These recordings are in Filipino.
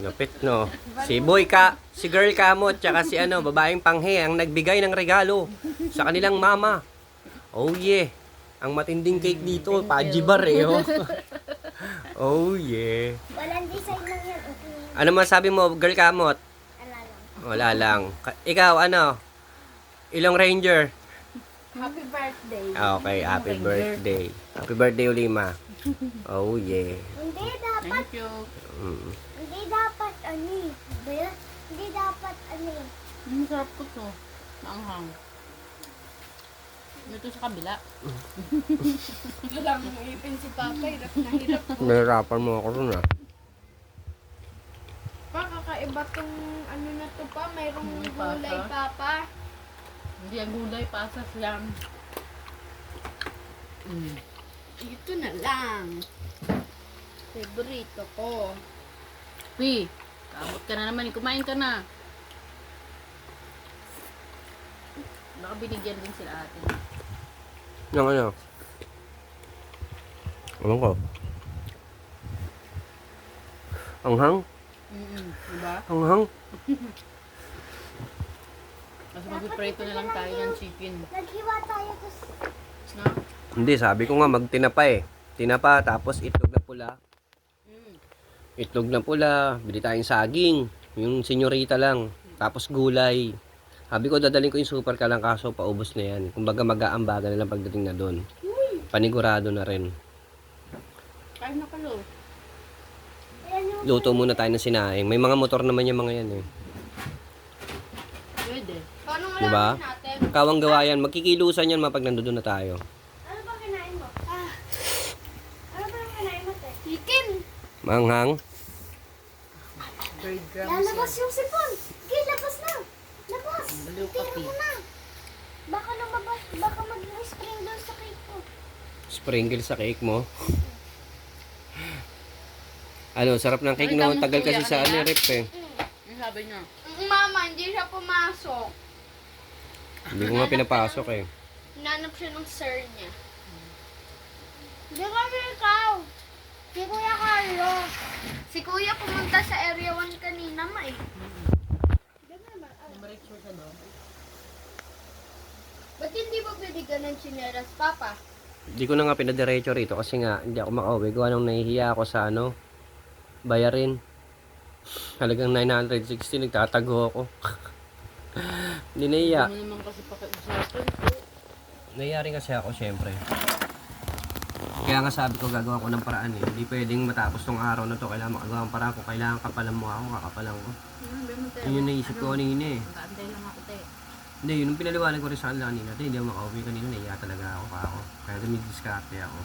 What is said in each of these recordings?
Lupit, no? Si girl kamot, tsaka si babaeng panghe ang nagbigay ng regalo sa kanilang mama. Oh yeah. Ang matinding cake dito, pajibar eh, oh. Oh yeah. Walang design lang yan. Okay. Ano masabi mo, girl kamot? Ala lang. Wala lang. Ikaw, Ilong Ranger? Happy birthday. Okay, happy birthday. Happy birthday, Ulima. Oh yeah. Hindi dapat. Thank you. Mm. Hindi dapat Bella? Hindi dapat Masarap ko to. Maanghang. Ito sa kabila. Walang ipin si Papa. Hirap na hirap. Nahirapan mo ako rin, ah. Pa, kakaiba tong na to pa. Mayroong May gulay, pasa. Papa. Hindi ang gulay, pasas yan. Ito na lang. Favorito ko. Pi, kaabot ka na naman. Kumain ka na. Baka binigyan din sila ate. Yung Ewan ko. Anghang? Diba? Anghang? Kasi mag-prito na lang tayo ng chicken. Naghiwa tayo No? Hindi, sabi ko nga magtinapa eh. Tinapa, tapos itlog na pula. Itlog na pula, bili tayong saging. Yung senyorita lang. Tapos gulay. Sabi ko, dadaling ko yung super ka lang kaso paubos na yan. Kumbaga mag-aambaga na lang pagdating na doon. Panigurado na rin. Kain na kalo. Luto muna tayo ng sinaing. May mga motor naman yung mga yan eh. Pwede. Paano Diba? natin? Kawang gawa yan. Magkikilusan yan mapag nandoon na tayo. Ano ba kinain mo? Ano ba yung kinain mo, te? Chicken! Manghang? Bird drums Lalabas yung sipon! Okay, labas na! Labas! Baliw ka, Tira Pi. mo na! Baka lumabas, baka mag-spring doon sa cake ko. Sprinkle sa cake mo. Sarap ng cake Nakita no. mo Tagal kuya kasi sa kanina? rep eh. Ang sabi niya. Mama, hindi siya pumasok. Hindi ko nga pinapasok eh. Hinanap siya ng sir niya. Hindi kami ikaw. Si Kuya Carlo. Si Kuya pumunta sa Area 1 kanina, ma eh. Namaritso siya doon. Ba't hindi mo binigyan ng chineras, Papa? Hindi ko na nga pinadiretso rito kasi nga hindi ako makauwi. Gawa nung nahihiya ako sa bayarin. Halagang 960, nagtatago ako. Hindi nahiya. Ano naman kasi pakiusapan. Nahiya rin kasi ako syempre. Kaya nga sabi ko gagawa ko ng paraan eh. Hindi pwedeng matapos tong araw na to. Kailangan makagawa ng paraan ko. Kailangan kapalan mo ako, kakapalan ko. Yun yung naisip ko kanina eh. Nakaantay lang ako, te. Hindi, yun yung pinaliwanag ko rin sa kanila kanina. Hindi ako makauwi kanina, nahiya talaga ako ako. Kaya dumidiskarte ako.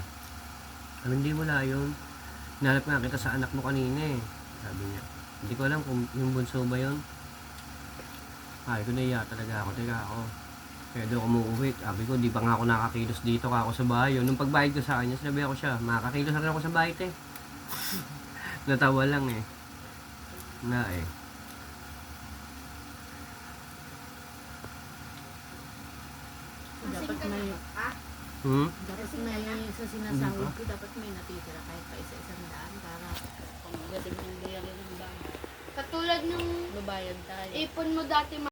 Hindi wala yun. Hinanap nga kita sa anak mo kanina eh. Sabi niya. Hindi ko alam kung yung bunso ba yun. Ay, ko nahiya talaga ako. Teka ako. Kaya doon ako umuwi. Sabi ko, di pa nga ako nakakilos dito ka ako sa bahay. Nung pagbayad ko sa kanya, sinabi ako siya, makakakilos na rin ako sa bahay, te. Natawa lang eh. Na eh. Dapat may, dapat may sa sinasahod ko, dapat may natitira kahit pa isa-isang daan para pang magaling yung bayari ng bahay. Katulad ng Babayad tayo. ipon mo dati,